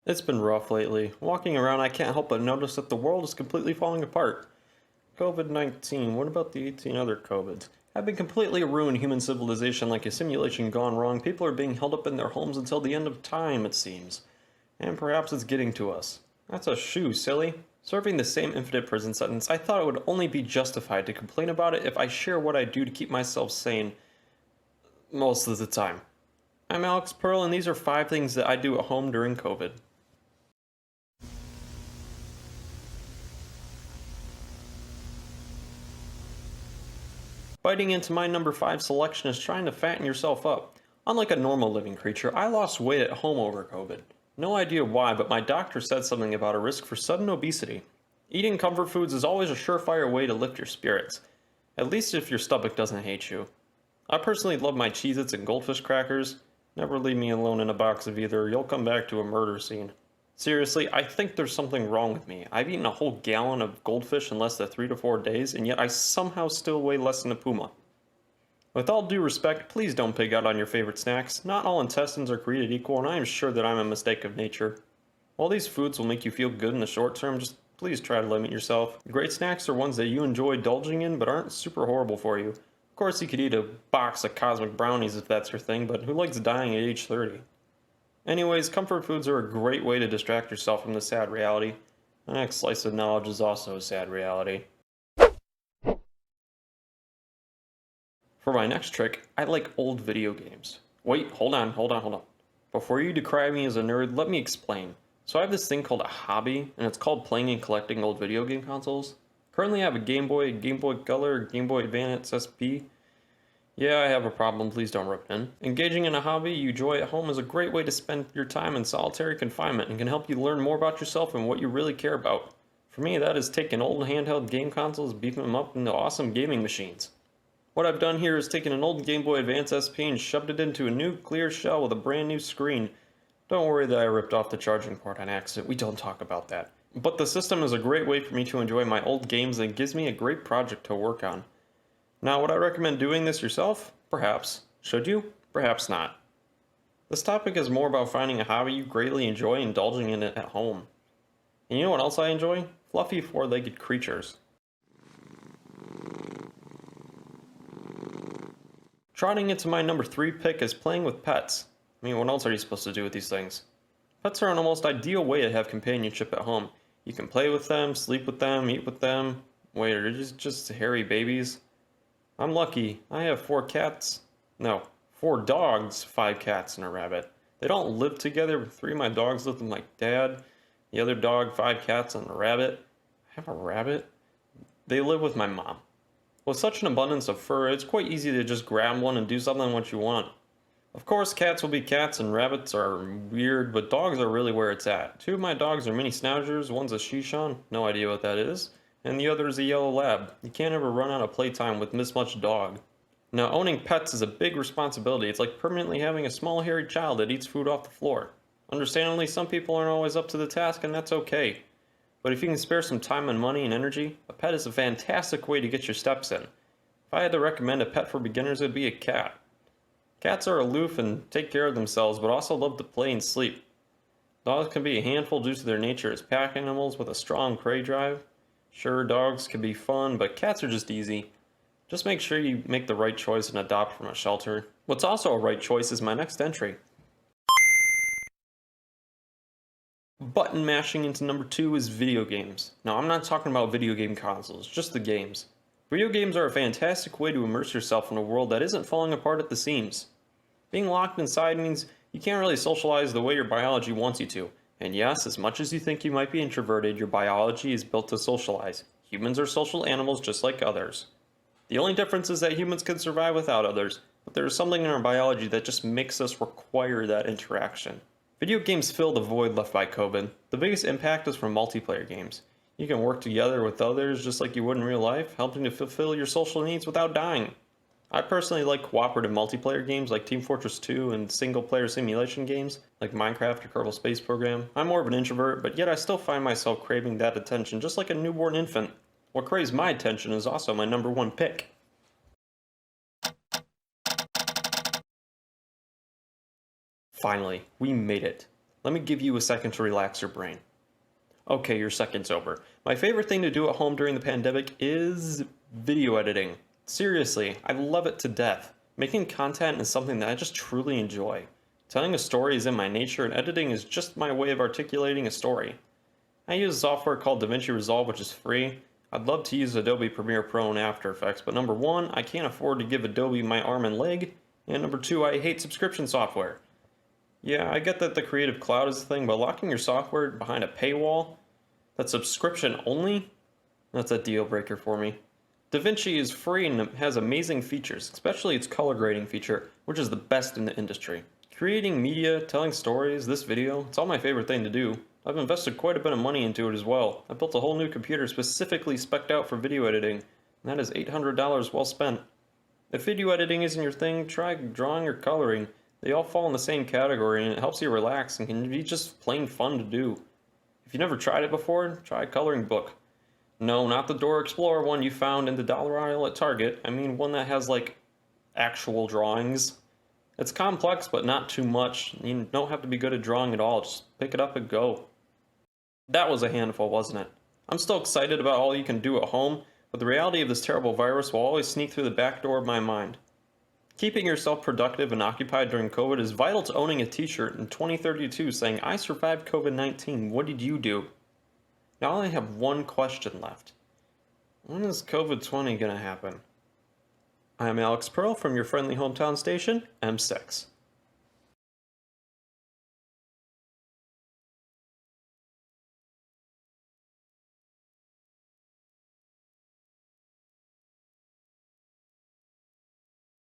It's been rough lately. Walking around, I can't help but notice that the world is completely falling apart. COVID-19, what about the 18 other COVIDs? Have been completely ruined human civilization like a simulation gone wrong. People are being held up in their homes until the end of time, it seems. And perhaps it's getting to us. That's a shoe, silly. Serving the same infinite prison sentence, I thought it would only be justified to complain about it if I share what I do to keep myself sane most of the time. I'm Alex Pearl, and these are 5 things that I do at home during COVID. Biting into my number 5 selection is trying to fatten yourself up. Unlike a normal living creature, I lost weight at home over COVID. No idea why, but my doctor said something about a risk for sudden obesity. Eating comfort foods is always a surefire way to lift your spirits, at least if your stomach doesn't hate you. I personally love my Cheez-Its and Goldfish crackers. Never leave me alone in a box of either, or you'll come back to a murder scene. Seriously, I think there's something wrong with me. I've eaten a whole gallon of goldfish in less than 3 to 4 days, and yet I somehow still weigh less than a puma. With all due respect, please don't pig out on your favorite snacks. Not all intestines are created equal, and I am sure that I'm a mistake of nature. While these foods will make you feel good in the short term, just please try to limit yourself. Great snacks are ones that you enjoy indulging in, but aren't super horrible for you. Of course, you could eat a box of cosmic brownies if that's your thing, but who likes dying at age 30? Anyways, comfort foods are a great way to distract yourself from the sad reality. The next slice of knowledge is also a sad reality. For my next trick, I like old video games. Wait, hold on. Before you decry me as a nerd, let me explain. So I have this thing called a hobby, and it's called playing and collecting old video game consoles. Currently I have a Game Boy, Game Boy Color, Game Boy Advance SP. Yeah, I have a problem, please don't rub it in. Engaging in a hobby you enjoy at home is a great way to spend your time in solitary confinement and can help you learn more about yourself and what you really care about. For me, that is taking old handheld game consoles, beefing them up into awesome gaming machines. What I've done here is taken an old Game Boy Advance SP and shoved it into a new clear shell with a brand new screen. Don't worry that I ripped off the charging port on accident, we don't talk about that. But the system is a great way for me to enjoy my old games and gives me a great project to work on. Now, would I recommend doing this yourself? Perhaps. Should you? Perhaps not. This topic is more about finding a hobby you greatly enjoy and indulging in it at home. And you know what else I enjoy? Fluffy four-legged creatures. Trotting into my number 3 pick is playing with pets. I mean, what else are you supposed to do with these things? Pets are an almost ideal way to have companionship at home. You can play with them, sleep with them, eat with them. Wait, are these just hairy babies? I'm lucky. I have 4 cats. No, 4 dogs, 5 cats, and a rabbit. They don't live together, but 3 of my dogs live with my dad. The other dog, 5 cats, and a rabbit. I have a rabbit? They live with my mom. With such an abundance of fur, it's quite easy to just grab one and do something what you want. Of course, cats will be cats and rabbits are weird, but dogs are really where it's at. 2 of my dogs are mini schnauzers, one's a Shishon, no idea what that is, and the other is a yellow lab. You can't ever run out of playtime with this much dog. Now, owning pets is a big responsibility. It's like permanently having a small hairy child that eats food off the floor. Understandably, some people aren't always up to the task, and that's okay. But if you can spare some time and money and energy, a pet is a fantastic way to get your steps in. If I had to recommend a pet for beginners, it would be a cat. Cats are aloof and take care of themselves, but also love to play and sleep. Dogs can be a handful due to their nature as pack animals with a strong prey drive. Sure, dogs can be fun, but cats are just easy. Just make sure you make the right choice and adopt from a shelter. What's also a right choice is my next entry. Button mashing into number 2 is video games. Now, I'm not talking about video game consoles, just the games. Video games are a fantastic way to immerse yourself in a world that isn't falling apart at the seams. Being locked inside means you can't really socialize the way your biology wants you to. And yes, as much as you think you might be introverted, your biology is built to socialize. Humans are social animals just like others. The only difference is that humans can survive without others, but there is something in our biology that just makes us require that interaction. Video games fill the void left by COVID. The biggest impact is from multiplayer games. You can work together with others just like you would in real life, helping to fulfill your social needs without dying. I personally like cooperative multiplayer games like Team Fortress 2 and single-player simulation games like Minecraft or Kerbal Space Program. I'm more of an introvert, but yet I still find myself craving that attention just like a newborn infant. What craves my attention is also my number 1 pick. Finally, we made it. Let me give you a second to relax your brain. Okay, your second's over. My favorite thing to do at home during the pandemic is video editing. Seriously, I love it to death. Making content is something that I just truly enjoy. Telling a story is in my nature, and editing is just my way of articulating a story. I use a software called DaVinci Resolve, which is free. I'd love to use Adobe Premiere Pro and After Effects, but number one, I can't afford to give Adobe my arm and leg, and number two, I hate subscription software. Yeah, I get that the Creative Cloud is a thing, but locking your software behind a paywall that's subscription only? That's a deal breaker for me. DaVinci is free and has amazing features, especially its color grading feature, which is the best in the industry. Creating media, telling stories, this video, it's all my favorite thing to do. I've invested quite a bit of money into it as well. I built a whole new computer specifically spec'd out for video editing, and that is $800 well spent. If video editing isn't your thing, try drawing or coloring. They all fall in the same category, and it helps you relax and can be just plain fun to do. If you've never tried it before, try a coloring book. No, not the Dora Explorer one you found in the dollar aisle at Target. I mean one that has, like, actual drawings. It's complex, but not too much. You don't have to be good at drawing at all. Just pick it up and go. That was a handful, wasn't it? I'm still excited about all you can do at home, but the reality of this terrible virus will always sneak through the back door of my mind. Keeping yourself productive and occupied during COVID is vital to owning a t-shirt in 2032 saying, "I survived COVID-19, what did you do?" Now I only have one question left. When is COVID-20 gonna happen? I'm Alex Pearl from your friendly hometown station, M6.